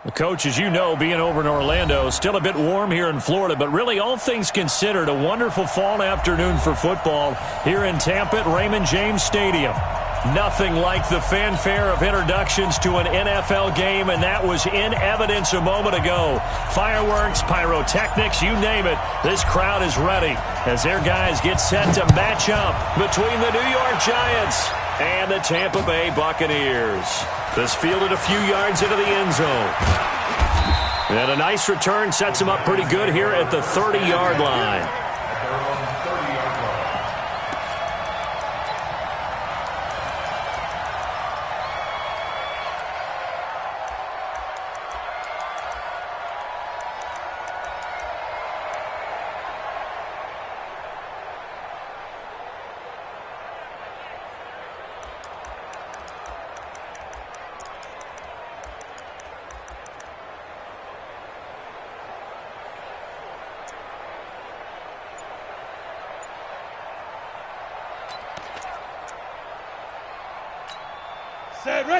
Coach, as you know, being over in Orlando, still a bit warm here in Florida, but really all things considered, a wonderful fall afternoon for football here in Tampa at Raymond James Stadium. Nothing like the fanfare of introductions to an NFL game, and that was in evidence a moment ago. Fireworks, pyrotechnics, you name it, this crowd is ready as their guys get set to match up between the New York Giants and the Tampa Bay Buccaneers. This fielded a few yards into the end zone. And a nice return sets him up pretty good here at the 30-yard line.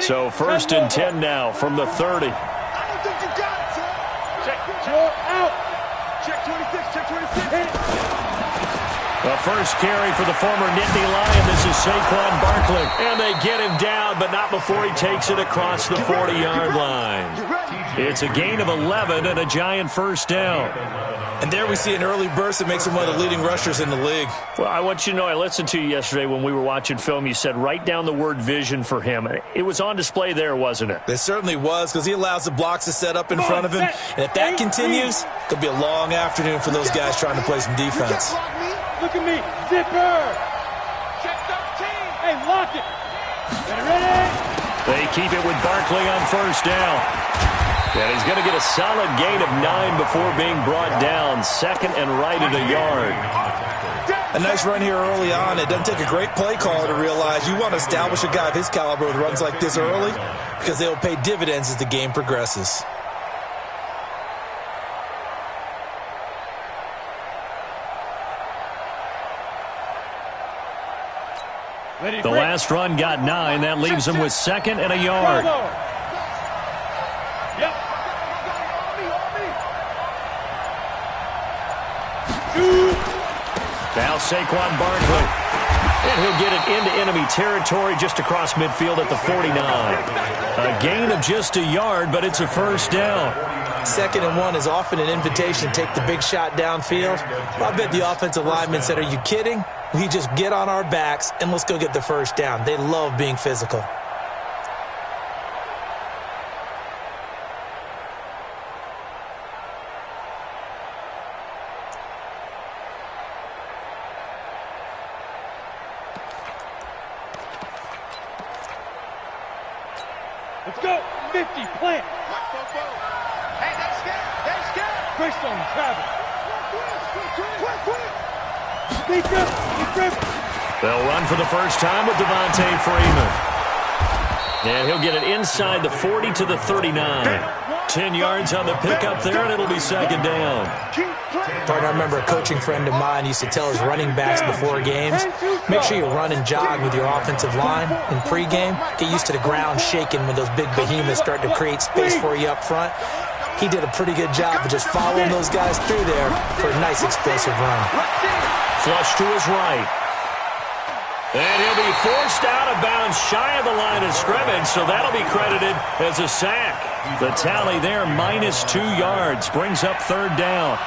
So 1st and 10 now from the 30. I don't think you got it, sir. Check out. Check 26, check 26. The first carry for the former Nittany Lion. This is Saquon Barkley. And they get him down, but not before he takes it across the 40-yard line. It's a gain of 11 and a Giant first down. And there we see an early burst that makes him one of the leading rushers in the league. Well, I want you to know, I listened to you yesterday when we were watching film. You said write down the word vision for him. It was on display there, wasn't it? It certainly was, because he allows the blocks to set up in front of him. And if that continues, it'll be a long afternoon for those guys trying to play some defense. Look at me. Zipper. Check 13. Hey, lock it. Ready? They keep it with Barkley on first down. And he's going to get a solid gain of 9 before being brought down. Second and right at a yard. A nice run here early on. It doesn't take a great play caller to realize you want to establish a guy of his caliber with runs like this early, because they will pay dividends as the game progresses. The last run got 9. That leaves him with 2nd and a yard. Now Saquon Barkley. And he'll get it into enemy territory just across midfield at the 49. A gain of just a yard, but it's a first down. 2nd and 1 is often an invitation to take the big shot downfield. I bet the offensive lineman said, are you kidding? We just get on our backs and let's go get the first down. They love being physical. Let's go. 50, plant. Hey, they scared. Christ on Travis. Quick. They'll run for the first time with Devontae Freeman. And he'll get it inside the 40 to the 39. 10 yards on the pickup there, and it'll be 2nd down. Partner, I remember a coaching friend of mine used to tell his running backs before games, make sure you run and jog with your offensive line in pregame. Get used to the ground shaking when those big behemoths start to create space for you up front. He did a pretty good job of just following those guys through there for a nice explosive run. Flush to his right. And he'll be forced out of bounds shy of the line of scrimmage, so that'll be credited as a sack. The tally there, minus 2 yards, brings up 3rd down.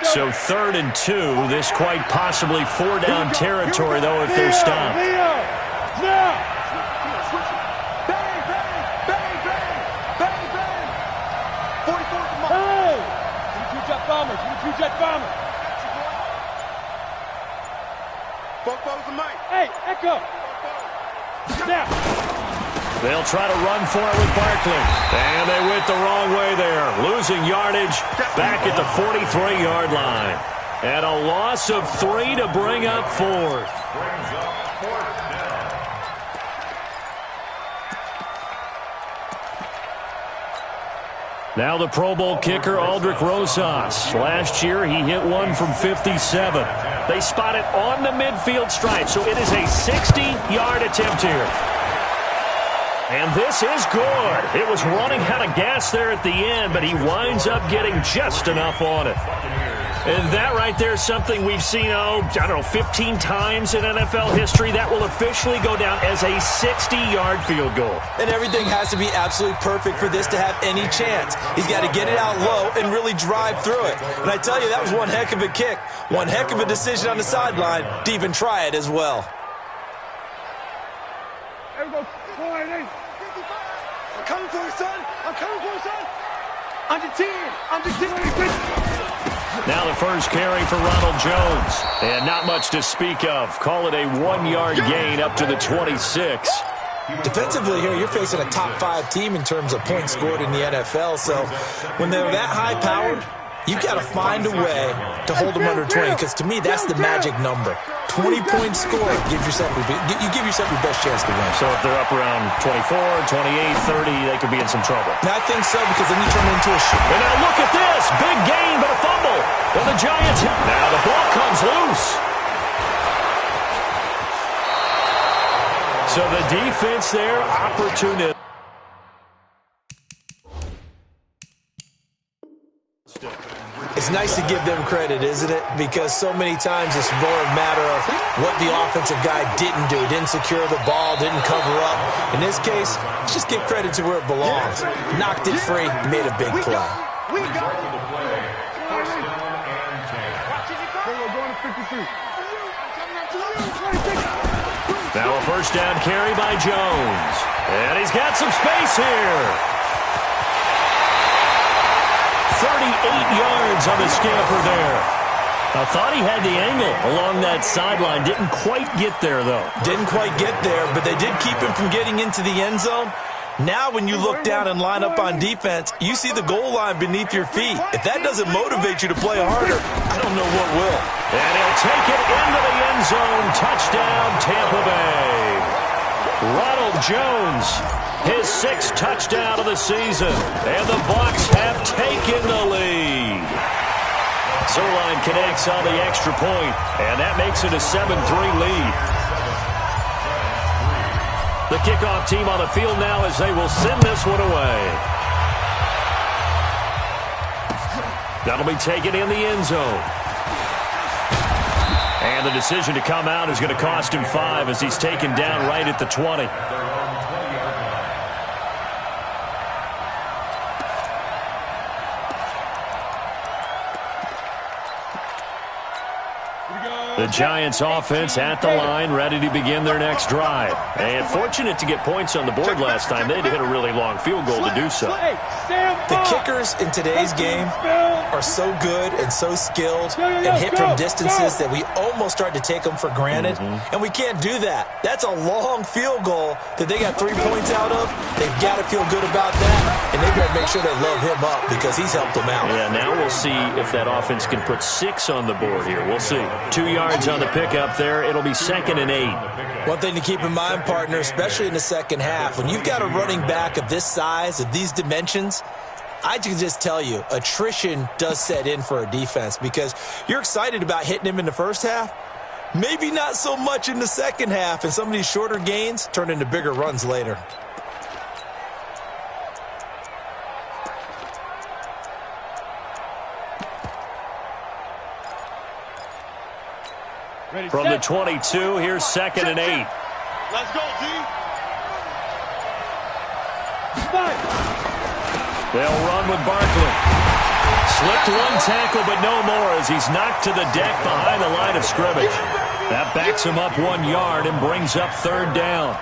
So 3rd and 2, this quite possibly 4-down territory, though, if they're stopped. Hey, Echo. Now. They'll try to run for it with Barkley. And they went the wrong way there. Losing yardage back at the 43-yard line. And a loss of 3 to bring up 4th. Now the Pro Bowl kicker, Aldrich Rosas. Last year, he hit one from 57. They spot it on the midfield stripe, so it is a 60-yard attempt here. And this is good. It was running out of gas there at the end, but he winds up getting just enough on it. And that right there is something we've seen, I don't know, 15 times in NFL history. That will officially go down as a 60-yard field goal. And everything has to be absolutely perfect for this to have any chance. He's got to get it out low and really drive through it. And I tell you, that was one heck of a kick. One heck of a decision on the sideline to even try it as well. There we go. I'm coming for you, son. I'm coming for you, son. Under 10. Under 10. Now the first carry for Ronald Jones. And not much to speak of. Call it a 1-yard gain up to the 26. Defensively here, you're facing a top 5 team in terms of points scored in the NFL. So when they're that high-powered, you've got to find a way to hold them under 20, because to me, that's the magic number. 20 points scored, you give yourself your best chance to win. So if they're up around 24, 28, 30, they could be in some trouble. I think so, because then you turn it into a shoot. And now look at this. Big gain, but a fumble. And the Giants, now the ball comes loose. So the defense there, opportunity. It's nice to give them credit, isn't it? Because so many times it's more a matter of what the offensive guy didn't do. Didn't secure the ball, didn't cover up. In this case, just give credit to where it belongs. Knocked it free, made a big play. Now a first down carry by Jones. And he's got some space here. 38 yards on the scamper there. I thought he had the angle along that sideline. Didn't quite get there, though. Didn't quite get there, but they did keep him from getting into the end zone. Now when you look down and line up on defense, you see the goal line beneath your feet. If that doesn't motivate you to play harder, I don't know what will. And he'll take it into the end zone. Touchdown, Tampa Bay. Ronald Jones, his 6th touchdown of the season. And the Bucs have taken the lead. Zerline connects on the extra point, and that makes it a 7-3 lead. The kickoff team on the field now as they will send this one away. That'll be taken in the end zone. And the decision to come out is going to cost him 5 as he's taken down right at the 20. The Giants offense at the line, ready to begin their next drive. And fortunate to get points on the board last time. They had to hit a really long field goal to do so. The kickers in today's game are so good and so skilled and hit from distances that we almost start to take them for granted. And we can't do that. That's a long field goal that they got 3 points out of. They've got to feel good about that. And they've got to make sure they love him up because he's helped them out. Yeah, now we'll see if that offense can put 6 on the board here. We'll see. 2 yards on the pickup there. It'll be 2nd and 8. One thing to keep in mind, partner, especially in the second half, when you've got a running back of this size, of these dimensions, I can just tell you, attrition does set in for a defense because you're excited about hitting him in the first half. Maybe not so much in the second half, and some of these shorter gains turn into bigger runs later. From the 22, here's 2nd and 8. Let's go, G. They'll run with Barkley. Slipped one tackle, but no more as he's knocked to the deck behind the line of scrimmage. That backs him up 1 yard and brings up 3rd down.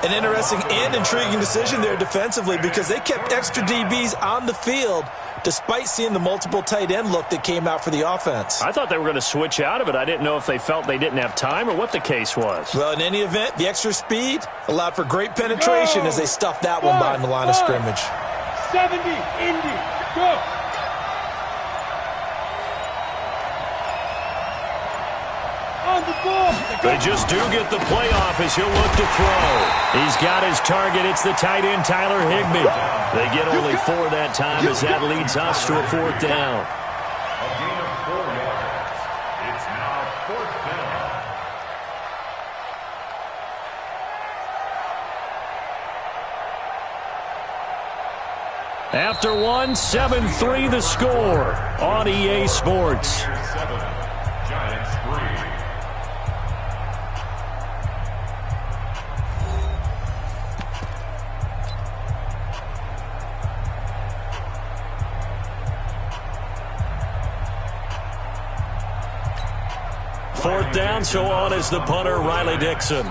An interesting and intriguing decision there defensively because they kept extra DBs on the field despite seeing the multiple tight end look that came out for the offense. I thought they were going to switch out of it. I didn't know if they felt they didn't have time or what the case was. Well, in any event, the extra speed allowed for great penetration as they stuffed that one behind the line of scrimmage. 70, Indy, go. On the They just do get the playoff as he'll look to throw. He's got his target. It's the tight end, Tyler Higbee. They get only 4 that time as that leads us to a 4th down. A gain of 4 yards. It's now 4th down. After 1, 7-3 the score on EA Sports. 7, Giants 3. Fourth down, so on is the punter, Riley Dixon.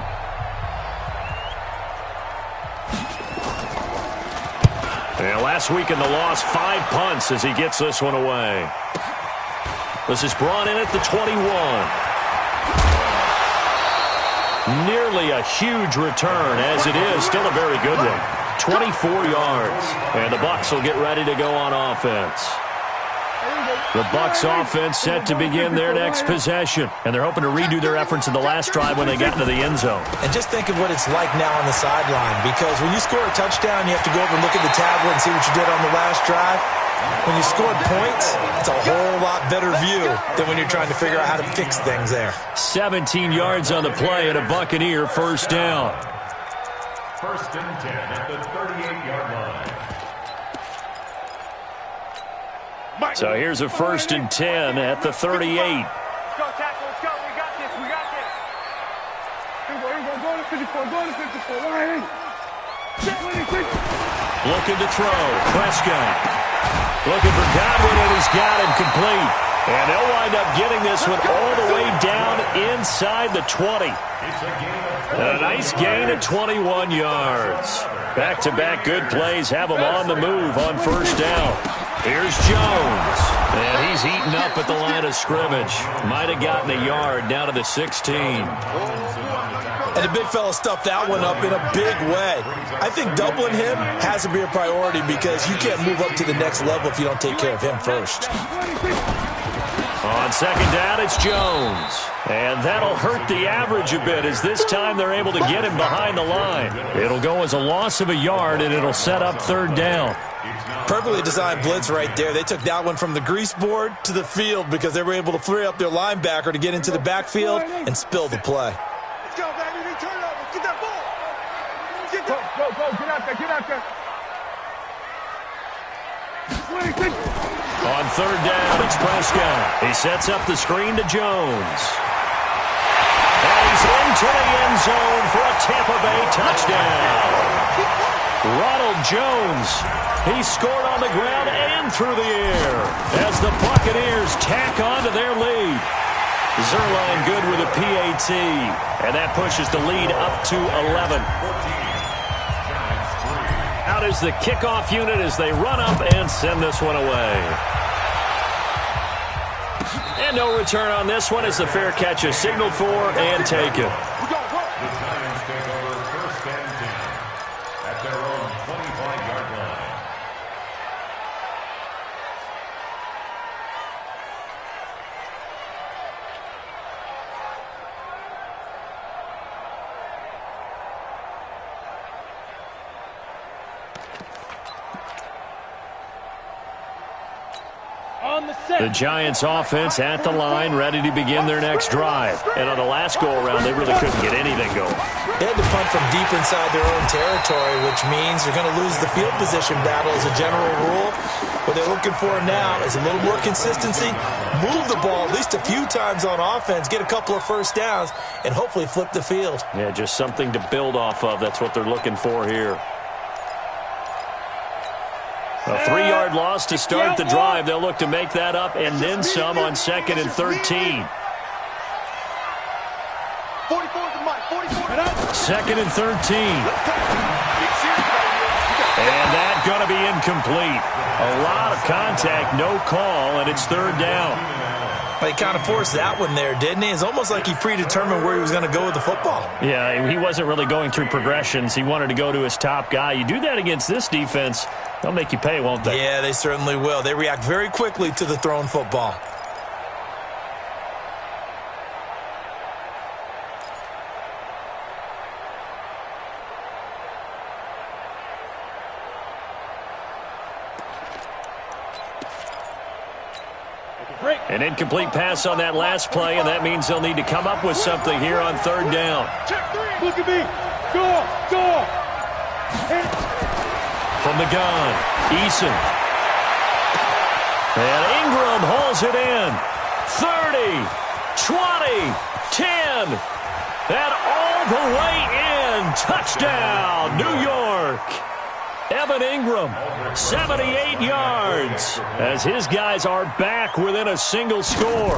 And last week in the loss, 5 punts as he gets this one away. This is brought in at the 21. Nearly a huge return, as it is still a very good one. 24 yards. And the Bucs will get ready to go on offense. The Bucs offense set to begin their next possession. And they're hoping to redo their efforts in the last drive when they got into the end zone. And just think of what it's like now on the sideline, because when you score a touchdown, you have to go over and look at the tablet and see what you did on the last drive. When you scored points, it's a whole lot better view than when you're trying to figure out how to fix things there. 17 yards on the play and a Buccaneer first down. 1st and 10 at the 38-yard line. So here's a 1st and 10 at the 38. Let's go, tackle. Let's go. We got this. We got this. Here we go. Go to 54. Go to 54. Right. Looking to throw. Prescott. Looking for Godwin, and he's got him complete. And they'll wind up getting this one all the way down inside the 20. And a nice gain of 21 yards. Back-to-back good plays have them on the move on first down. Here's Jones. And he's eaten up at the line of scrimmage. Might have gotten a yard down to the 16. And the big fella stuffed that one up in a big way. I think doubling him has to be a priority because you can't move up to the next level if you don't take care of him first. On second down, it's Jones. And that'll hurt the average a bit as this time they're able to get him behind the line. It'll go as a loss of a yard, and it'll set up third down. Perfectly designed blitz right there. They took that one from the grease board to the field because they were able to free up their linebacker to get into the backfield and spill the play. Let's go, baby. Turn it over. Get that ball. Get that. Go. Get out there. Get out there. On third down, it's Prescott. He sets up the screen to Jones. And he's into the end zone for a Tampa Bay touchdown. Ronald Jones, he scored on the ground and through the air as the Buccaneers tack on to their lead. Zerline good with a PAT, and that pushes the lead up to 11. Out is the kickoff unit as they run up and send this one away. And no return on this one as the fair catch is signaled for and taken. The Giants take over 1st and 10 at their own 25-yard line. The Giants offense at the line, ready to begin their next drive. And on the last go-around, they really couldn't get anything going. They had to punt from deep inside their own territory, which means they're going to lose the field position battle as a general rule. What they're looking for now is a little more consistency, move the ball at least a few times on offense, get a couple of first downs, and hopefully flip the field. Yeah, just something to build off of. That's what they're looking for here. A 3-yard loss to start the drive. They'll look to make that up and then some on 2nd and 13. 2nd and 13. And that going to be incomplete. A lot of contact, no call, and it's third down. He kind of forced that one there, didn't he? It's almost like he predetermined where he was going to go with the football. Yeah, he wasn't really going through progressions. He wanted to go to his top guy. You do that against this defense, they'll make you pay, won't they? Yeah, they certainly will. They react very quickly to the thrown football. An incomplete pass on that last play, and that means they'll need to come up with something here on third down. Look at me. Go. From the gun, Eason. And Ingram hauls it in. 30, 20, 10. And all the way in. Touchdown, New York. Evan Ingram, 78 yards, as his guys are back within a single score.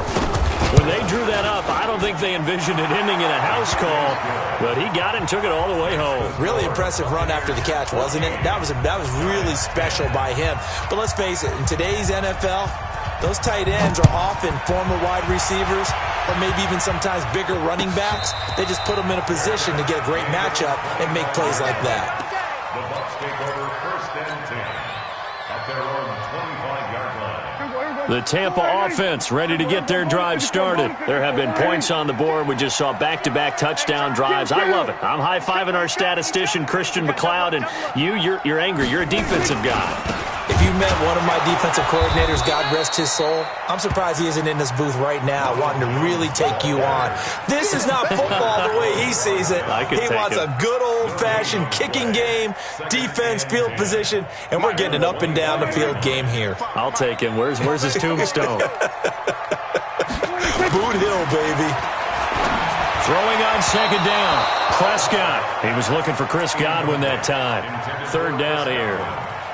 When they drew that up, I don't think they envisioned it ending in a house call, but he got it and took it all the way home. Really impressive run after the catch, wasn't it? That was really special by him. But let's face it, in today's NFL, those tight ends are often former wide receivers or maybe even sometimes bigger running backs. They just put them in a position to get a great matchup and make plays like that. The Bucs take over 1st and 10 at their own 25-yard line. The Tampa offense ready to get their drive started. There have been points on the board. We just saw back-to-back touchdown drives. I love it. I'm high-fiving our statistician, Christian McLeod, and you're angry. You're a defensive guy. If you met one of my defensive coordinators, God rest his soul, I'm surprised he isn't in this booth right now wanting to really take you on. This is not football the way he sees it. He wants a good old-fashioned kicking game, defense, field position, and we're getting an up-and-down-the-field game here. I'll take him. Where's his tombstone? Boot Hill, baby. Throwing on second down. Prescott. He was looking for Chris Godwin that time. Third down here.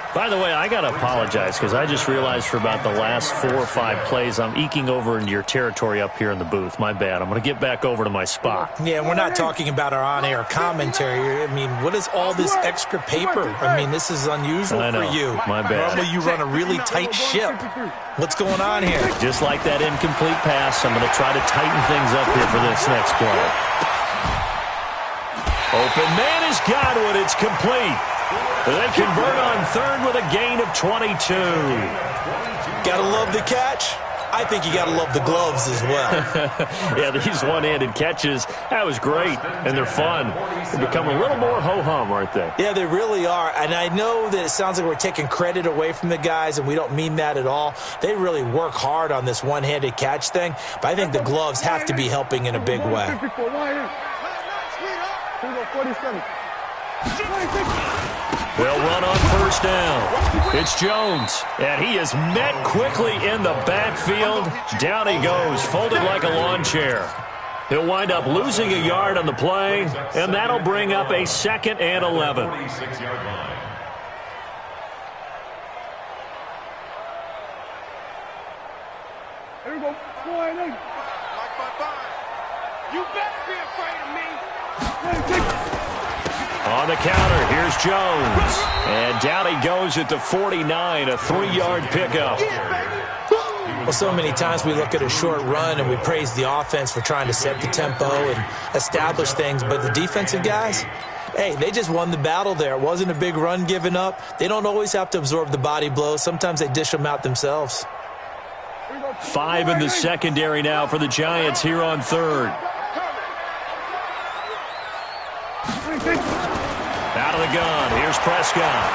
By the way, I got to apologize because I just realized for about the last 4 or 5 plays, I'm eking over into your territory up here in the booth. My bad. I'm going to get back over to my spot. Yeah, we're not talking about our on-air commentary. I mean, what is all this extra paper? I mean, this is unusual for you. My bad. Normally you run a really tight ship. What's going on here? Just like that incomplete pass, I'm going to try to tighten things up here for this next play. Open man is Godwin. It's complete. They convert on third with a gain of 22. Gotta love the catch. I think you gotta love the gloves as well. Yeah, these one-handed catches, that was great, and they're fun. They become a little more ho-hum, aren't they? Yeah, they really are, and I know that it sounds like we're taking credit away from the guys, and we don't mean that at all. They really work hard on this one-handed catch thing, but I think the gloves have to be helping in a big way. They'll run on first down. It's Jones, and he is met quickly in the backfield. Down he goes, folded like a lawn chair. He'll wind up losing a yard on the play, and that'll bring up a 2nd and 11. 46-yard line. Here we go. You better be afraid of me. On the counter, here's Jones. And down he goes at the 49, a 3-yard pickup. Well, so many times we look at a short run and we praise the offense for trying to set the tempo and establish things, but the defensive guys, hey, they just won the battle there. It wasn't a big run given up. They don't always have to absorb the body blows. Sometimes they dish them out themselves. 5 in the secondary now for the Giants here on third. Out of the gun, here's Prescott.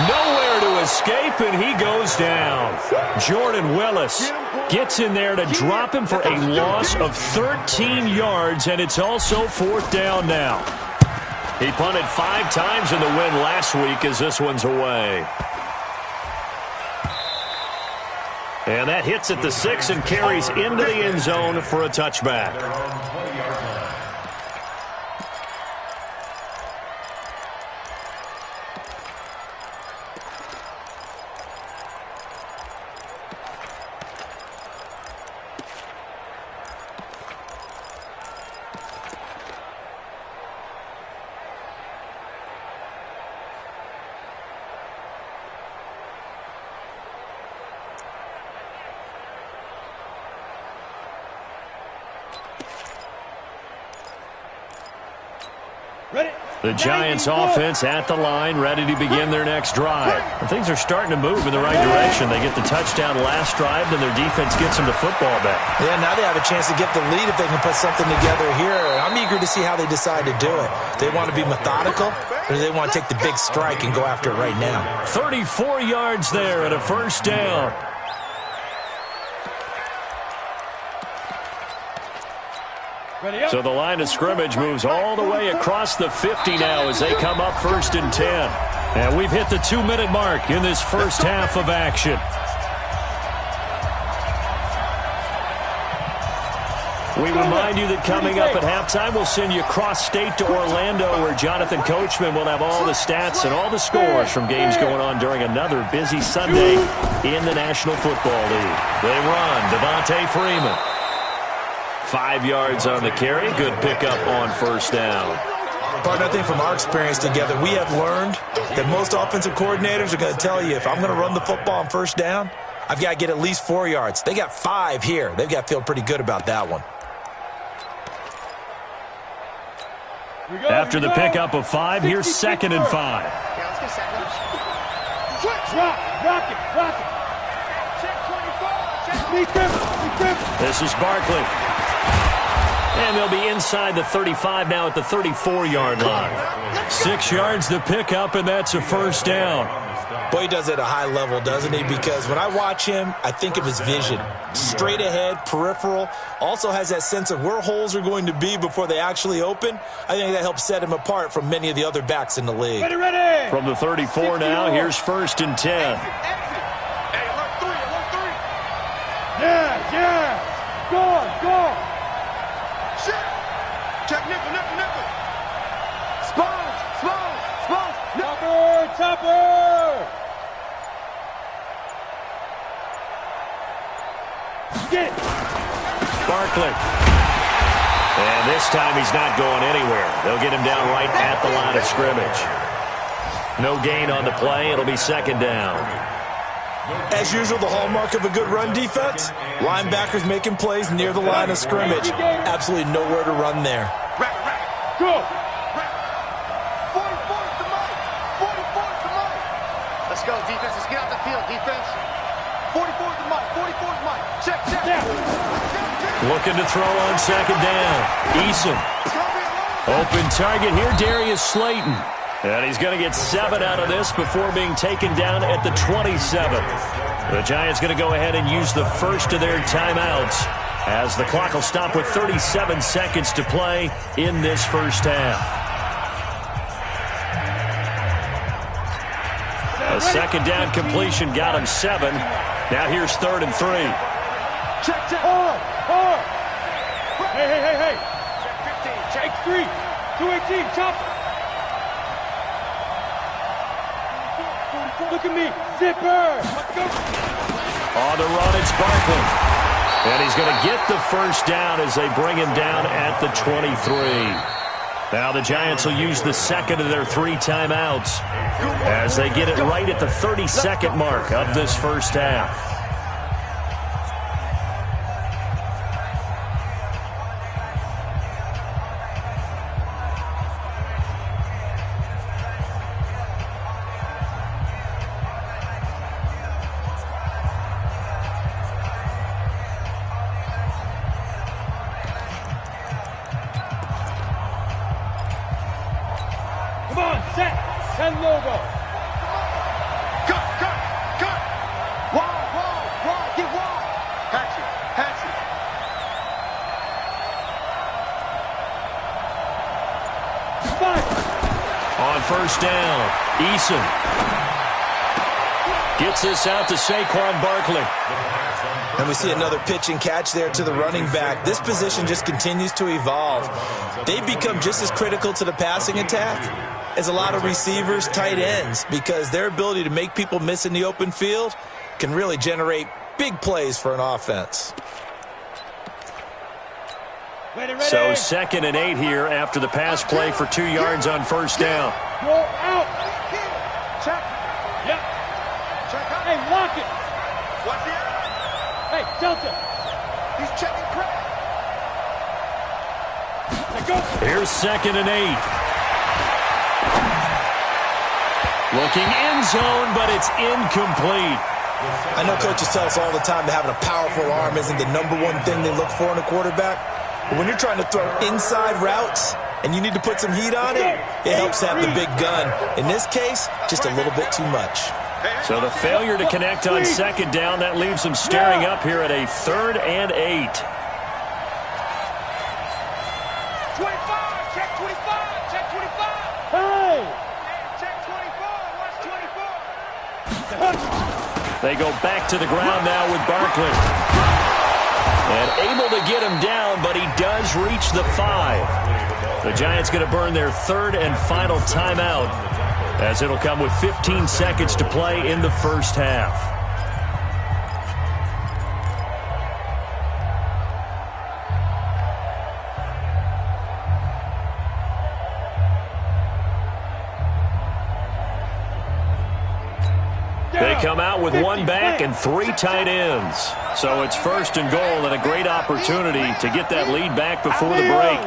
Nowhere to escape, and he goes down. Jordan Willis gets in there to drop him for a loss of 13 yards, and it's also 4th down now. He punted 5 times in the win last week as this one's away. And that hits at the 6 and carries into the end zone for a touchback. The Giants offense at the line, ready to begin their next drive. And things are starting to move in the right direction. They get the touchdown last drive, and their defense gets them the football back. Yeah, now they have a chance to get the lead if they can put something together here. I'm eager to see how they decide to do it. They want to be methodical, or do they want to take the big strike and go after it right now? 34 yards there and a first down. So the line of scrimmage moves all the way across the 50 now as they come up 1st and 10. And we've hit the 2-minute mark in this first half of action. We remind you that coming up at halftime, we'll send you cross-state to Orlando, where Jonathan Coachman will have all the stats and all the scores from games going on during another busy Sunday in the National Football League. They run. Devontae Freeman. 5 yards on the carry. Good pickup on 1st down. Partner, I think from our experience together, we have learned that most offensive coordinators are going to tell you, if I'm going to run the football on 1st down, I've got to get at least 4 yards. They got 5 here. They've got to feel pretty good about that one. After the pickup of 5, here's 2nd and 5. Rock it. This is Barkley. And they'll be inside the 35 now at the 34-yard line. 6 yards the pickup, and that's a 1st down. Boy, he does it at a high level, doesn't he? Because when I watch him, I think of his vision. Straight ahead, peripheral. Also has that sense of where holes are going to be before they actually open. I think that helps set him apart from many of the other backs in the league. Ready. From the 34 now, here's 1st and 10. Hey, alert 3. Yeah. Go. Shit. Check nickel. Sponge. Topper. Get it. Barkley. And this time he's not going anywhere. They'll get him down right at the line of scrimmage. No gain on the play. It'll be 2nd down. As usual, the hallmark of a good run defense, linebackers making plays near the line of scrimmage. Absolutely nowhere to run there. Go. 44's the mic. Let's go, defense. Let's get out the field, defense. 44's the mic. Check. Looking to throw on 2nd down. Eason. Open target here, Darius Slayton. And he's going to get 7 out of this before being taken down at the 27. The Giants going to go ahead and use the first of their timeouts as the clock will stop with 37 seconds to play in this first half. A 2nd down completion got him 7. Now here's 3rd and 3. Check. Hey. Check 3. 218. Chop. Look at me. Zipper. Let's go. On the run, it's Barkley. And he's going to get the 1st down as they bring him down at the 23. Now the Giants will use the 2nd of their 3 timeouts as they get it right at the 32nd mark of this first half. Come on, set. 10 logo. Cut. Wide. Get wide. Patch it. Five. On 1st down, Eason gets this out to Saquon Barkley. And we see another pitch and catch there to the running back. This position just continues to evolve. They become just as critical to the passing attack as a lot of receivers, tight ends, because their ability to make people miss in the open field can really generate big plays for an offense. Ready. So 2nd and 8 here after the pass play for 2 yards on 1st down. Go out. Check. Yep. Check out. Hey, lock it. What's the other? Hey, Delta. He's checking crack. Let go. Here's 2nd and 8. Looking end zone, but it's incomplete. I know coaches tell us all the time that having a powerful arm isn't the #1 thing they look for in a quarterback. But when you're trying to throw inside routes and you need to put some heat on it, it helps have the big gun. In this case, just a little bit too much. So the failure to connect on 2nd down, that leaves them staring up here at a 3rd and 8. They go back to the ground now with Barkley. And able to get him down, but he does reach the 5. The Giants going to burn their third and final timeout, as it'll come with 15 seconds to play in the first half. They come out with one back and 3 tight ends. So it's first and goal and a great opportunity to get that lead back before the break.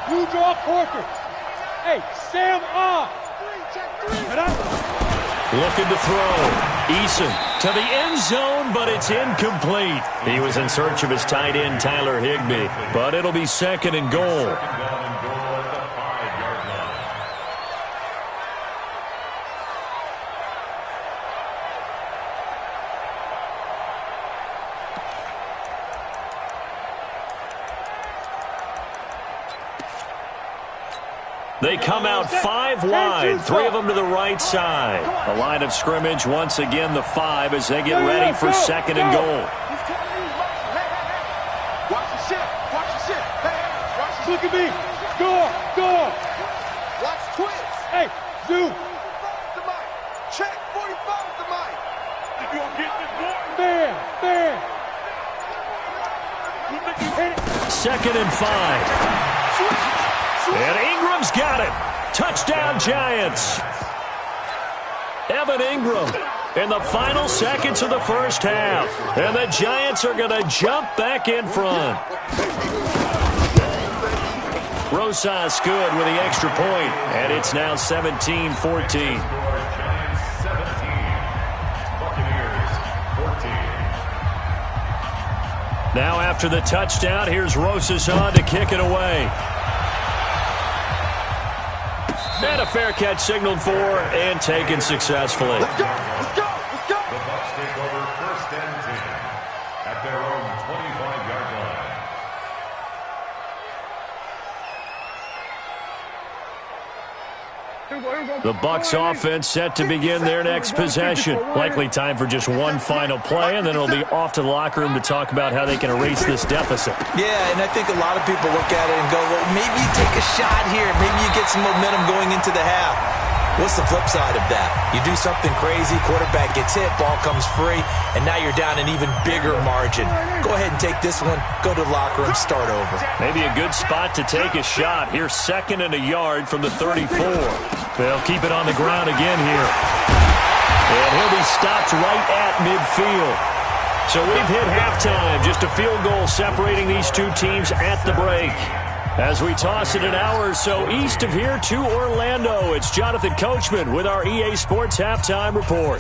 You draw Porter. Hey, Sam off. Looking to throw. Eason to the end zone, but it's incomplete. He was in search of his tight end, Tyler Higbee, but it'll be second and goal. They come out 5 wide, 3 of them to the right side. The line of scrimmage, once again, the 5 as they get ready for second and goal. Watch the shit. Watch the shit. Look at me. Score. Watch twins. Hey, Zoo. 45 to Mike. Check 45 to Mike. You gonna get this boy? Man. Second and 5. And Ingram's got it. Touchdown, Giants. Evan Ingram in the final seconds of the first half. And the Giants are going to jump back in front. Rosas good with the extra point, and it's now 17-14. Now after the touchdown, here's Rosas on to kick it away. And a fair catch signaled for and taken successfully. Let's go. The Bucs take over first and 10 at their own 25-yard line. The Bucs offense set to begin their next possession. Likely time for just one final play, and then it'll be off to the locker room to talk about how they can erase this deficit. Yeah, and I think a lot of people look at it and go, well, maybe you take a shot here. Maybe you get some momentum going into the half. What's the flip side of that? You do something crazy, quarterback gets hit, ball comes free, and now you're down an even bigger margin. Go ahead and take this one, go to the locker room, start over. Maybe a good spot to take a shot. Here's second and a yard from the 34. They'll keep it on the ground again here. And he'll be stopped right at midfield. So we've hit halftime. Just a field goal separating these two teams at the break. As we toss it an hour or so east of here to Orlando, it's Jonathan Coachman with our EA Sports Halftime Report.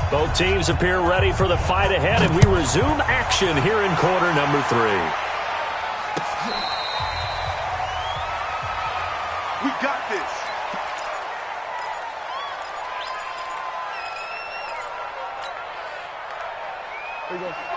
Both teams appear ready for the fight ahead, and we resume action here in quarter number 3. We got this.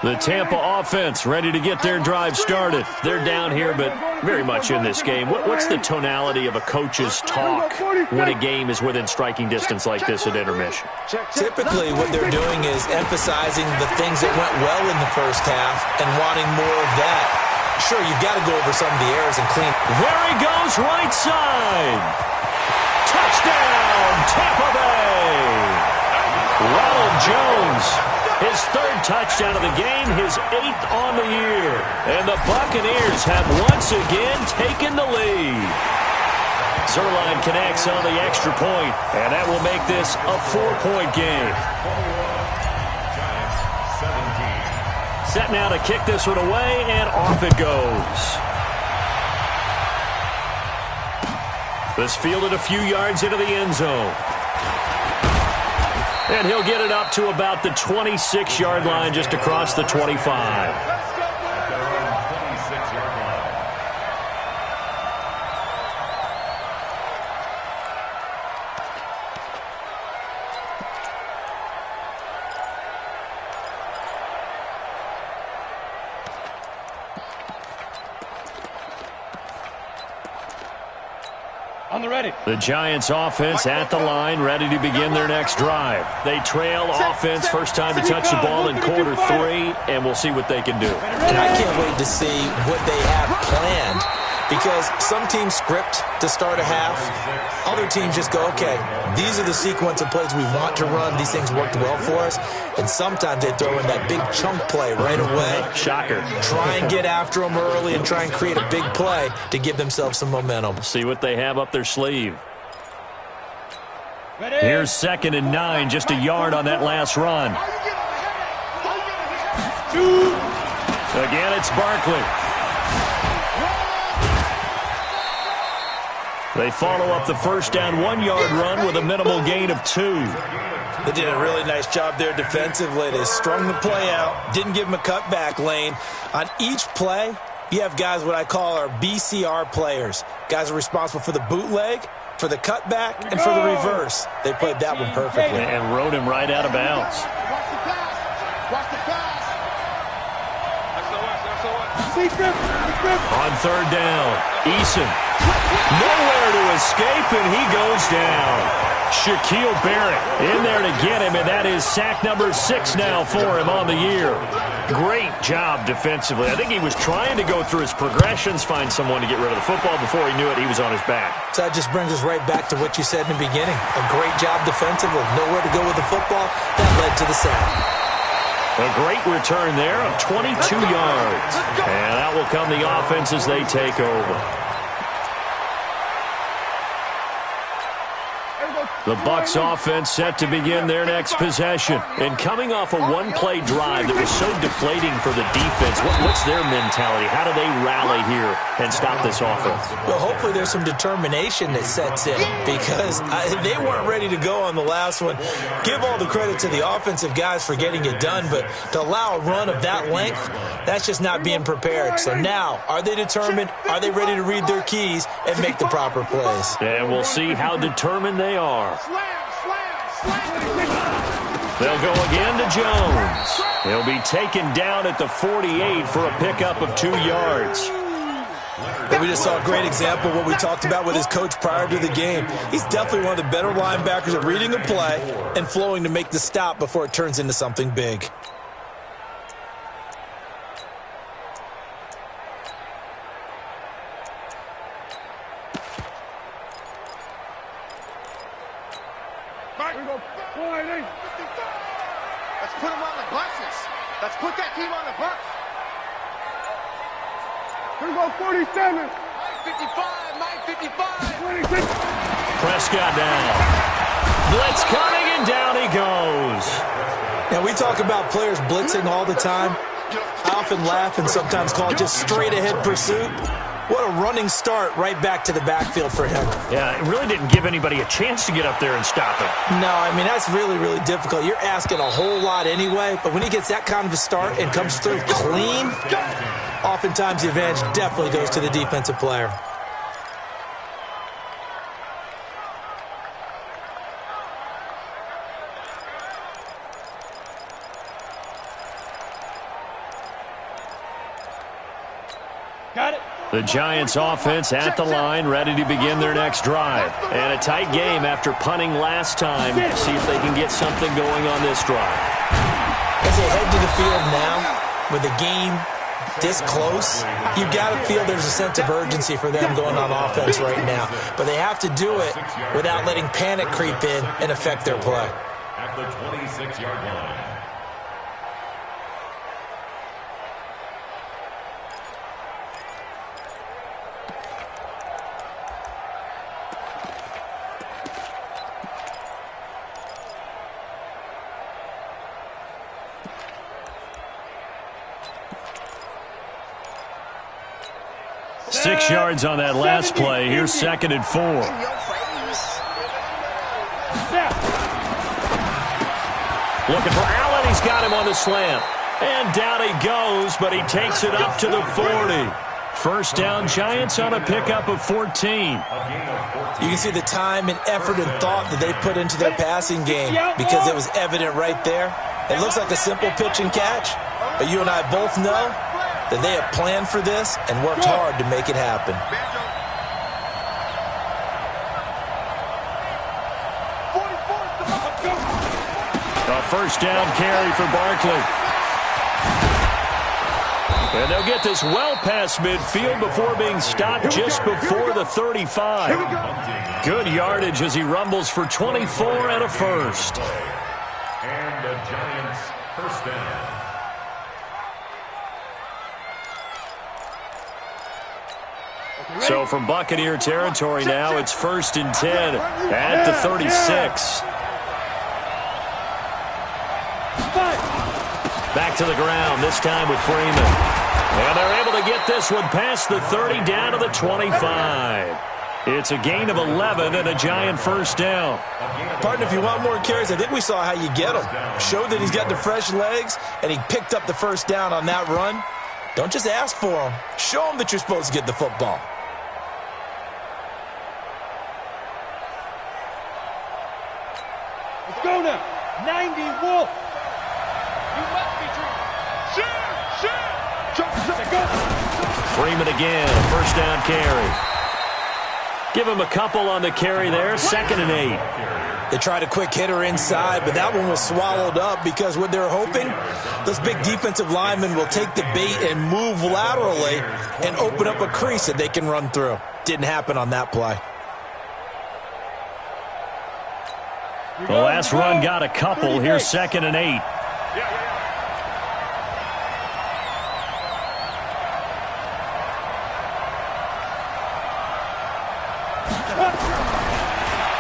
The Tampa offense ready to get their drive started. They're down here, but very much in this game. What's the tonality of a coach's talk when a game is within striking distance like this at intermission? Typically, what they're doing is emphasizing the things that went well in the first half and wanting more of that. Sure, you've got to go over some of the errors and clean. There he goes, right side. Touchdown, Tampa Bay. Ronald Jones. His third touchdown of the game, his 8th on the year. And the Buccaneers have once again taken the lead. Zerline connects on the extra point, and that will make this a 4-point game. Set now to kick this one away, and off it goes. This fielded a few yards into the end zone. And he'll get it up to about the 26-yard line, just across the 25. On the ready. The Giants offense at the line, ready to begin their next drive. They trail offense, first time to touch the ball in quarter 3, and we'll see what they can do. And I can't wait to see what they have planned, because some teams script to start a half. Other teams just go, okay, these are the sequence of plays we want to run. These things worked well for us. And sometimes they throw in that big chunk play right away. Shocker. Try and get after them early and try and create a big play to give themselves some momentum. See what they have up their sleeve. Ready. Here's 2nd and 9, just a yard on that last run. Again, it's Barkley. They follow up the first down 1-yard run with a minimal gain of 2. They did a really nice job there defensively. They strung the play out, didn't give them a cutback lane. On each play, you have guys what I call our BCR players. Guys are responsible for the bootleg, for the cutback, and for the reverse. They played that one perfectly. And rode him right out of bounds. Watch the pass. Watch the pass. On 3rd down, Eason. Nowhere to escape, and he goes down. Shaquille Barrett in there to get him, and that is sack number 6 now for him on the year. Great job defensively. I think he was trying to go through his progressions, find someone to get rid of the football. Before he knew it, he was on his back. So that just brings us right back to what you said in the beginning. A great job defensively. Nowhere to go with the football. That led to the sack. A great return there of 22 yards. And that will come the offense as they take over. The Bucs offense set to begin their next possession. And coming off a one-play drive that was so deflating for the defense, what's their mentality? How do they rally here and stop this offense? Well, hopefully there's some determination that sets in, because they weren't ready to go on the last one. Give all the credit to the offensive guys for getting it done, but to allow a run of that length, that's just not being prepared. So now, are they determined? Are they ready to read their keys and make the proper plays? And we'll see how determined they are. They'll go again to Jones. He'll be taken down at the 48 for a pickup of 2 yards. And we just saw a great example of what we talked about with his coach prior to the game. He's definitely one of the better linebackers at reading a play and flowing to make the stop before it turns into something big. Let's put him on the buses. Let's put that team on the bus. Here we go, 47. 55, 96. Prescott down. Blitz coming, and down he goes. Now, we talk about players blitzing all the time. I often laugh and sometimes call it just straight-ahead pursuit. What a running start right back to the backfield for him. Yeah, it really didn't give anybody a chance to get up there and stop it. No, I mean, that's really, really difficult. You're asking a whole lot anyway, but when he gets that kind of a start and comes through clean, oftentimes the advantage definitely goes to the defensive player. Got it. The Giants offense at the line, ready to begin their next drive. And a tight game after punting last time. See if they can get something going on this drive. As they head to the field now, with the game this close, you've got to feel there's a sense of urgency for them going on offense right now. But they have to do it without letting panic creep in and affect their play. At the 26-yard line. Six yards on that last play. Here's 2nd and 4. Looking for Allen. He's got him on the slant. And down he goes, but he takes it up to the 40. First down, Giants on a pickup of 14. You can see the time and effort and thought that they put into their passing game, because it was evident right there. It looks like a simple pitch and catch, but you and I both know that they have planned for this and worked hard to make it happen. first down carry for Barkley. And they'll get this well past midfield before being stopped just before the 35. Good yardage as he rumbles for 24 and a first. And the Giants first down. So from Buccaneer territory now, it's 1st and 10 at the 36. Back to the ground, this time with Freeman. And they're able to get this one past the 30 down to the 25. It's a gain of 11 and a Giant first down. Partner, if you want more carries, I think we saw how you get him. Showed that he's got the fresh legs, and he picked up the first down on that run. Don't just ask for him. Show him that you're supposed to get the football. Let's go now. 90 Wolf. You must be true. Shoot! Freeman again, a first down carry. Give him a couple on the carry there, 2nd and 8. They tried a quick hitter inside, but that one was swallowed up because what they're hoping, those big defensive linemen will take the bait and move laterally and open up a crease that they can run through. Didn't happen on that play. The last run got a couple. Here's 2nd and 8.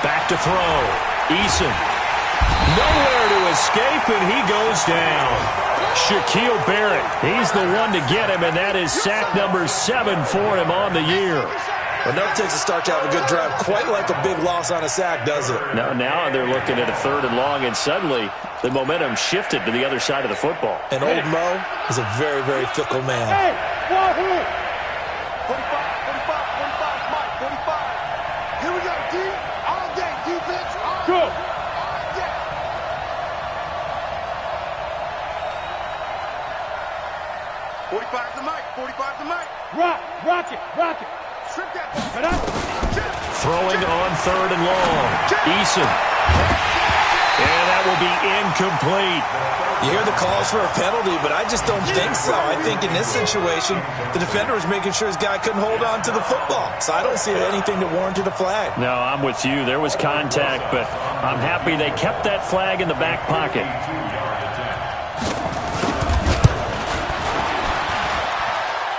Back to throw. Eason. Nowhere to escape, and he goes down. Shaquille Barrett, he's the one to get him, and that is sack number 7 for him on the year. Enough takes a start to have a good drive. Quite like a big loss on a sack, does it? Now they're looking at a 3rd and long, and suddenly the momentum shifted to the other side of the football. And old Mo is a very, very fickle man. Hey, Wahoo! 45, 45, 45, Mike, 45. Here we go, D. All day, defense. All Go. day. All day. 45 to Mike, 45 to Mike. Rock it. Strip that Get up. Throwing on 3rd and long. Eason. And that will be incomplete. You hear the calls for a penalty, but I just don't think so. I think in this situation, the defender was making sure his guy couldn't hold on to the football. So I don't see anything that warranted a flag. No, I'm with you. There was contact, but I'm happy they kept that flag in the back pocket.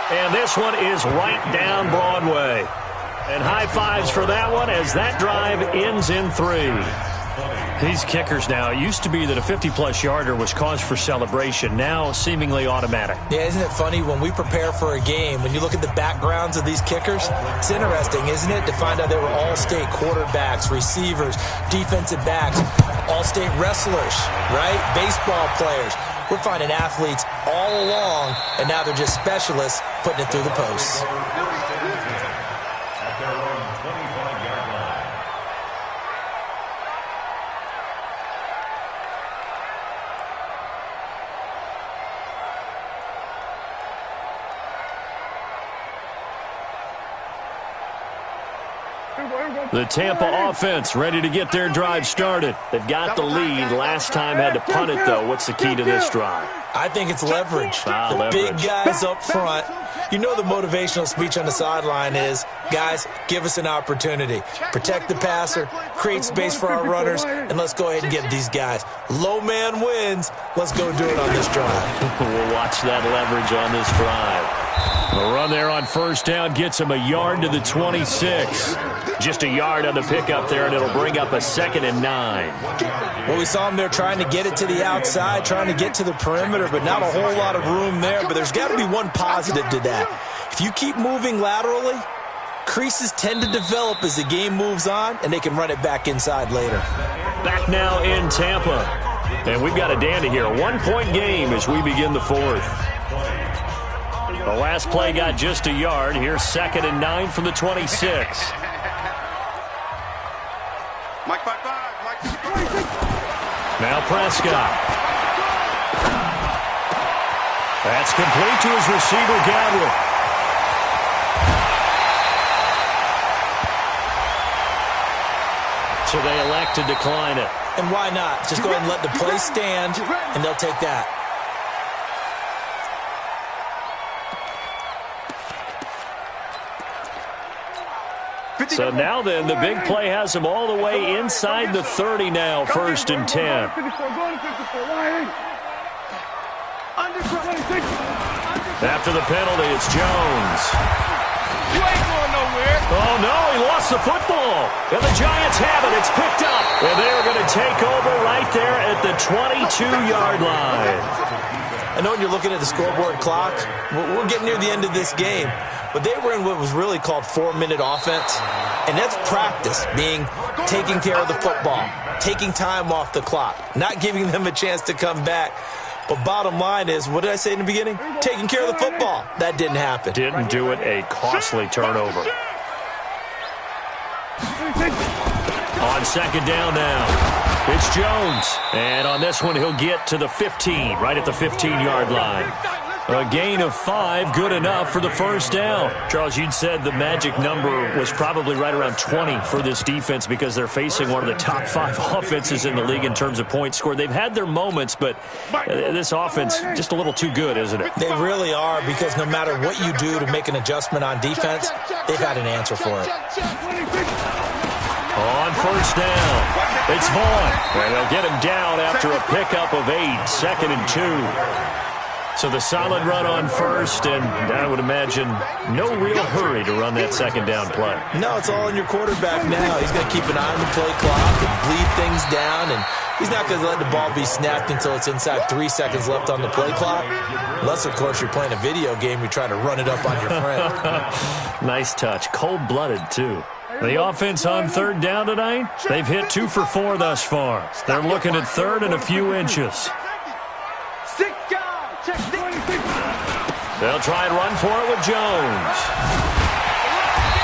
And this one is right down Broadway. And high fives for that one as that drive ends in 3. These kickers now, it used to be that a 50-plus yarder was cause for celebration, now seemingly automatic. Yeah, isn't it funny when we prepare for a game, when you look at the backgrounds of these kickers, it's interesting, isn't it, to find out they were all-state quarterbacks, receivers, defensive backs, all-state wrestlers, right? Baseball players. We're finding athletes all along, and now they're just specialists putting it through the posts. At their own 25-yard line. The Tampa offense ready to get their drive started. They've got the lead. Last time had to punt it, though. What's the key to this drive? I think it's leverage. The Leverage. big guys up front. You know the motivational speech on the sideline is, guys, give us an opportunity. Protect the passer, create space for our runners, and let's go ahead and get these guys. Low man wins. Let's go do it on this drive. We'll watch that leverage on this drive. The run there on first down gets him a yard to the 26. Just a yard on the pickup there, and it'll bring up a 2nd and 9. Well, we saw him there trying to get it to the outside, trying to get to the perimeter, but not a whole lot of room there. But there's got to be one positive to that. If you keep moving laterally, creases tend to develop as the game moves on, and they can run it back inside later. Back now in Tampa. And we've got a dandy here. A 1-point game as we begin the 4th. The last play got just a yard. Here's 2nd and 9 from the 26. Mike 5-5. Mike 5-5. Now Prescott. That's complete to his receiver, Gadwin. So they elect to decline it. And why not? Just go ahead and let the play stand, and they'll take that. So now then, the big play has them all the way inside the 30 now, 1st and 10. After the penalty, it's Jones. You ain't going nowhere. Oh, no, he lost the football. And the Giants have it. It's picked up. And they're going to take over right there at the 22-yard line. I know when you're looking at the scoreboard clock, we're getting near the end of this game. But they were in what was really called 4-minute offense. And that's practice, being taking care of the football, taking time off the clock, not giving them a chance to come back. But bottom line is, what did I say in the beginning? Taking care of the football. That didn't happen. Didn't do it. A costly turnover. On 2nd down now, it's Jones. And on this one, he'll get to the 15, right at the 15-yard line. A gain of 5, good enough for the 1st down. Charles, you'd said the magic number was probably right around 20 for this defense because they're facing one of the top 5 offenses in the league in terms of points scored. They've had their moments, but this offense just a little too good, isn't it? They really are, because no matter what you do to make an adjustment on defense, they've had an answer for it. On 1st down, it's Vaughn. And they'll get him down after a pickup of 8, 2nd and 2. So the solid run on 1st, and I would imagine no real hurry to run that 2nd down play. No, it's all on your quarterback now. He's going to keep an eye on the play clock and bleed things down, and he's not going to let the ball be snapped until it's inside 3 seconds left on the play clock. Unless, of course, you're playing a video game, you're trying to run it up on your friend. Nice touch. Cold-blooded, too. The offense on 3rd down tonight, they've hit 2 for 4 thus far. They're looking at 3rd and a few inches. They'll try and run for it with Jones.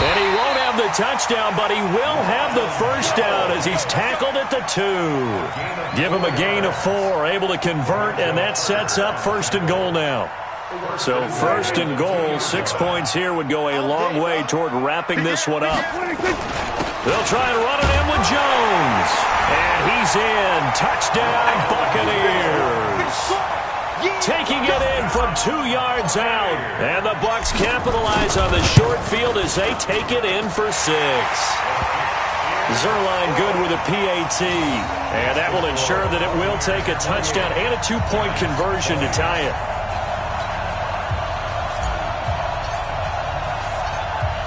And he won't have the touchdown, but he will have the 1st down as he's tackled at the 2. Give him a gain of 4, able to convert, and that sets up 1st and goal now. So 1st and goal, 6 points here would go a long way toward wrapping this one up. They'll try and run it in with Jones. And he's in. Touchdown, Buccaneers. Taking it in from 2 yards out. And the Bucs capitalize on the short field as they take it in for 6. Zerline good with a PAT. And that will ensure that it will take a touchdown and a 2-point conversion to tie it.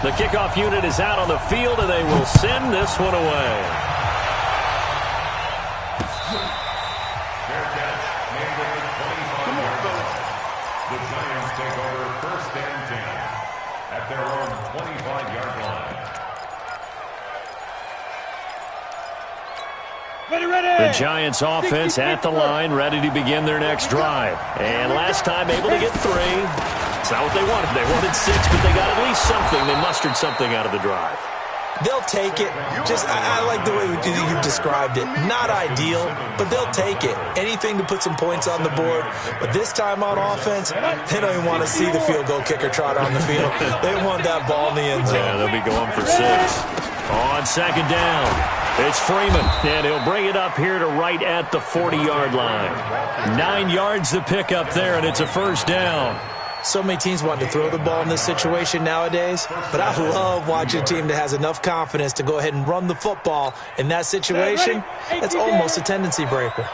The kickoff unit is out on the field, and they will send this one away. The Giants take over 1st and 10 at their own 25-yard line. Ready. The Giants offense at the line, ready to begin their next drive. And last time able to get 3. It's not what they wanted. They wanted 6, but they got at least something. They mustered something out of the drive. They'll take it. I like the way you've described it. Not ideal, but they'll take it. Anything to put some points on the board. But this time on offense, they don't even want to see the field goal kicker trot on the field. They want that ball in the end zone. Yeah, they'll be going for 6. On 2nd down, it's Freeman, and he'll bring it up here to right at the 40-yard line. 9 yards to pick up there, and it's a 1st down. So many teams want to throw the ball in this situation nowadays, but I love watching a team that has enough confidence to go ahead and run the football in that situation. That's almost a tendency breaker.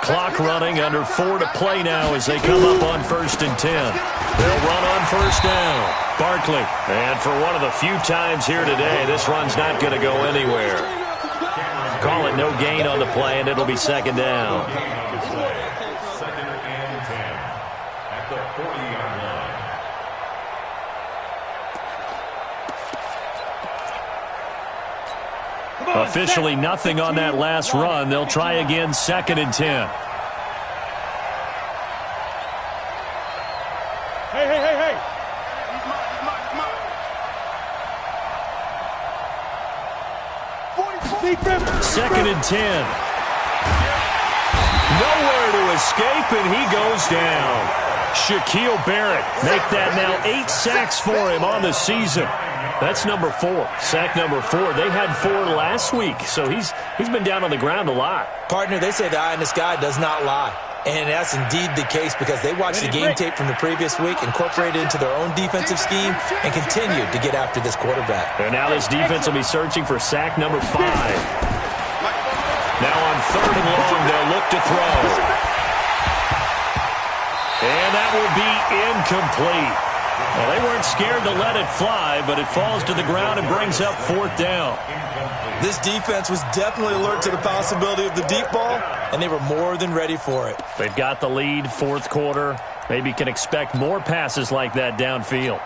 Clock running, under 4 to play now as they come up on 1st and 10. They'll run on 1st down. Barkley, and for one of the few times here today, this run's not going to go anywhere. Call it no gain on the play, and it'll be 2nd down. 2nd and 10 at the 40-yard line. Officially nothing on that last run. They'll try again, 2nd and 10. Hey. 2nd and 10. Nowhere to escape, and he goes down. Shaquille Barrett make that now 8 sacks for him on the season. That's number 4. Sack number 4. They had 4 last week, so he's been down on the ground a lot. Partner, they say the eye in the sky does not lie. And that's indeed the case because they watched the game tape from the previous week, incorporated it into their own defensive scheme, and continued to get after this quarterback. And now this defense will be searching for sack number 5. Now on 3rd and long, they'll look to throw. And that will be incomplete. Well, they weren't scared to let it fly, but it falls to the ground and brings up 4th down. This defense was definitely alert to the possibility of the deep ball, and they were more than ready for it. They've got the lead, 4th quarter. Maybe can expect more passes like that downfield.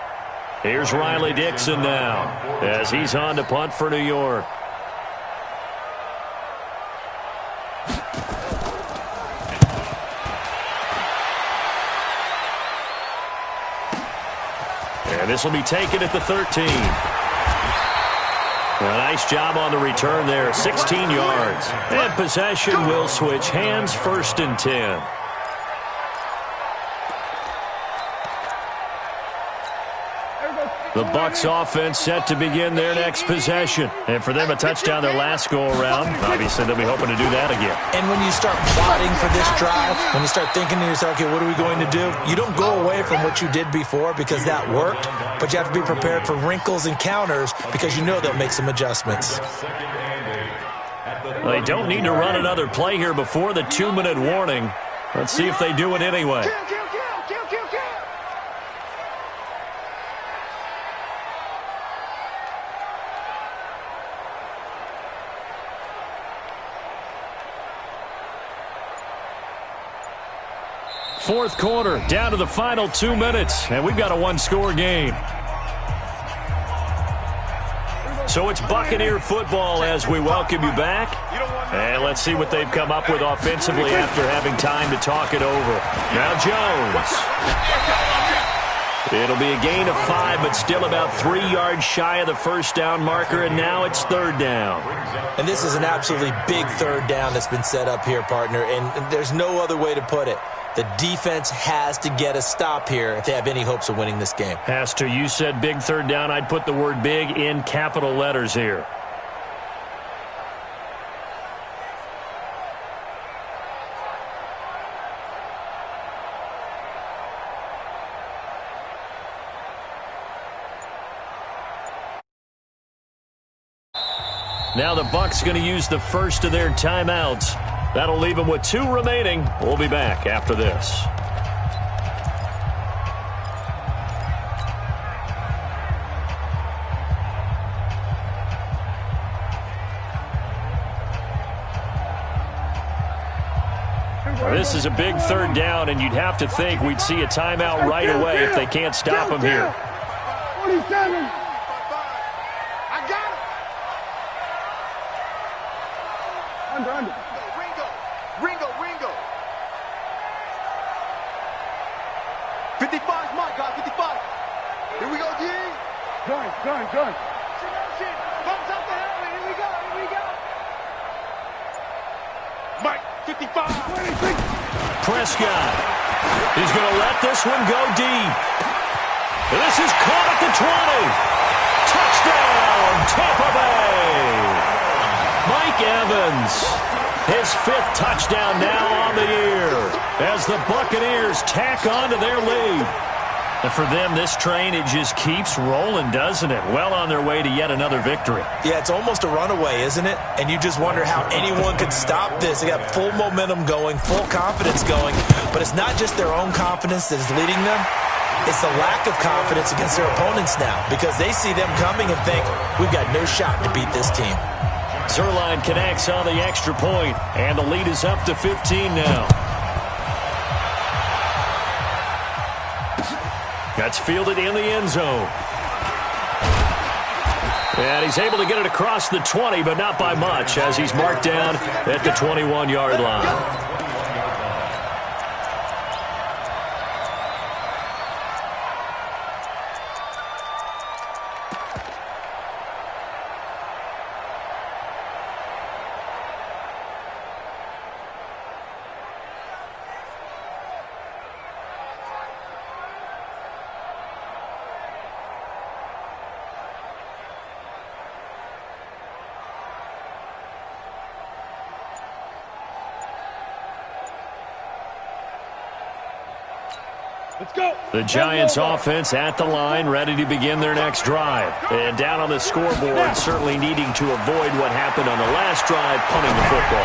Here's Riley Dixon now as he's on to punt for New York. And this will be taken at the 13. A nice job on the return there, 16 yards. And possession will switch hands, 1st and 10. The Bucs offense set to begin their next possession. And for them, a touchdown their last go-around. Obviously, they'll be hoping to do that again. And when you start plotting for this drive, when you start thinking to yourself, okay, what are we going to do? You don't go away from what you did before because that worked, but you have to be prepared for wrinkles and counters because you know they'll make some adjustments. Well, they don't need to run another play here before the 2-minute warning. Let's see if they do it anyway. Fourth quarter, down to the final 2 minutes, and we've got a 1-score game. So it's Buccaneer football as we welcome you back. And let's see what they've come up with offensively after having time to talk it over. Now Jones. It'll be a gain of 5, but still about 3 yards shy of the 1st down marker, and now it's 3rd down. And this is an absolutely big 3rd down that's been set up here, partner, and there's no other way to put it. The defense has to get a stop here if they have any hopes of winning this game. Has to. You said big 3rd down. I'd put the word big in capital letters here. Now the Bucs going to use the first of their timeouts. That'll leave them with 2 remaining. We'll be back after this. This is a big 3rd down, and you'd have to think we'd see a timeout right away if they can't stop them here. 47. Under. Ringo. 55's Mike, guys, 55. Here we go, D. Gun. Bumps out the helmet. Here we go. Mike, 55. 26. Prescott. He's going to let this one go deep. And this is caught at the 20. Touchdown, Tampa Bay. Mike Evans, his 5th touchdown now on the year as the Buccaneers tack on to their lead. And for them, this train, it just keeps rolling, doesn't it? Well on their way to yet another victory. Yeah, it's almost a runaway, isn't it? And you just wonder how anyone could stop this. They got full momentum going, full confidence going. But it's not just their own confidence that is leading them. It's the lack of confidence against their opponents now because they see them coming and think, we've got no shot to beat this team. Zerline connects on the extra point, and the lead is up to 15 now. That's fielded in the end zone. And he's able to get it across the 20, but not by much, as he's marked down at the 21-yard line. Let's go. The Giants offense at the line, ready to begin their next drive. And down on the scoreboard, certainly needing to avoid what happened on the last drive, punting the football.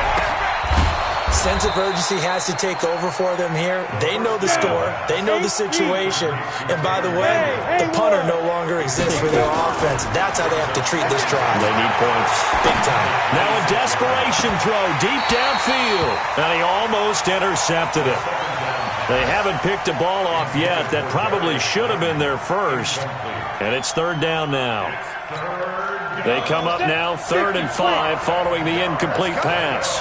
Sense of urgency has to take over for them here. They know the score. They know the situation. And by the way, the punter no longer exists for their offense. That's how they have to treat this drive. They need points. Big time. Now a desperation throw deep downfield. And he almost intercepted it. They haven't picked a ball off yet. That probably should have been their first. And it's third down now. They come up now 3rd and 5 following the incomplete pass.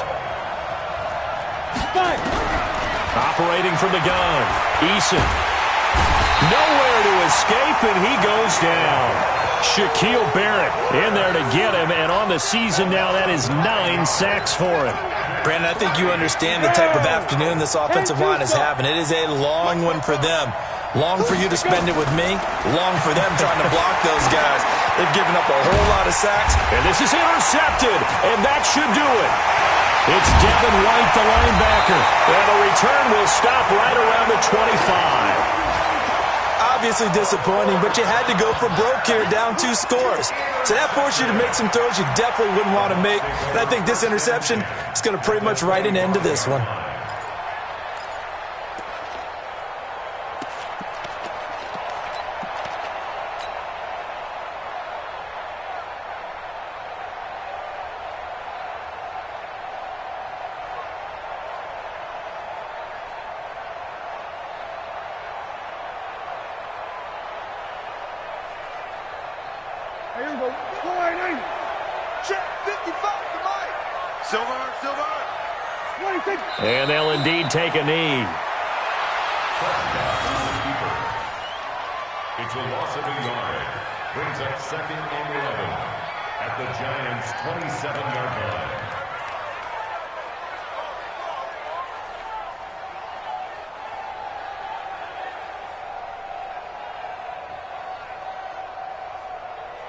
Operating from the gun. Eason. Nowhere to escape, and he goes down. Shaquille Barrett in there to get him, and on the season now, that is 9 sacks for him. Brandon, I think you understand the type of afternoon this offensive line is having. It is a long one for them. Long for you to spend it with me. Long for them trying to block those guys. They've given up a whole lot of sacks. And this is intercepted, and that should do it. It's Devin White, the linebacker. And the return will stop right around the 25. Obviously disappointing, but you had to go for broke here, down 2 scores. So that forced you to make some throws you definitely wouldn't want to make. And I think this interception is going to pretty much write an end to this one. And they'll indeed take a knee. It's a loss of a yard. Brings up 2nd and 11 at the Giants' 27-yard line.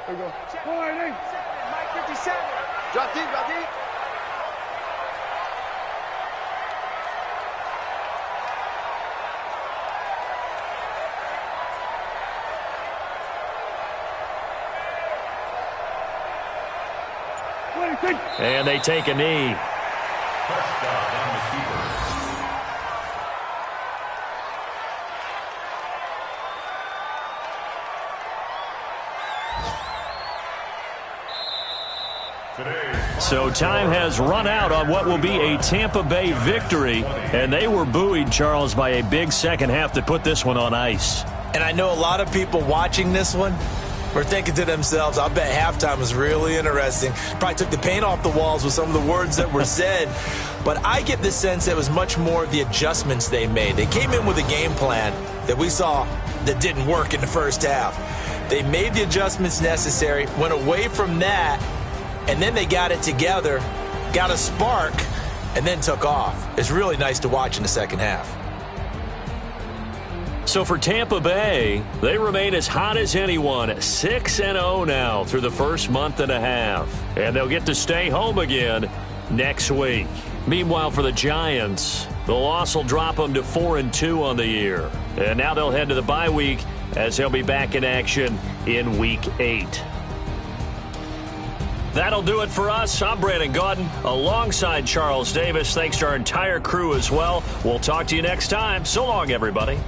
There we go. Mike 57. Drop deep, drop deep. And they take a knee. Touchdown on the keeper. So time has run out on what will be a Tampa Bay victory. And they were buoyed, Charles, by a big second half that put this one on ice. And I know a lot of people watching this one were thinking to themselves, I bet halftime was really interesting. Probably took the paint off the walls with some of the words that were said. But I get the sense it was much more of the adjustments they made. They came in with a game plan that we saw that didn't work in the first half. They made the adjustments necessary, went away from that, and then they got it together, got a spark, and then took off. It's really nice to watch in the second half. So for Tampa Bay, they remain as hot as anyone, 6-0 now through the first month and a half. And they'll get to stay home again next week. Meanwhile, for the Giants, the loss will drop them to 4-2 on the year. And now they'll head to the bye week as they'll be back in action in Week 8. That'll do it for us. I'm Brandon Gaudin alongside Charles Davis. Thanks to our entire crew as well. We'll talk to you next time. So long, everybody.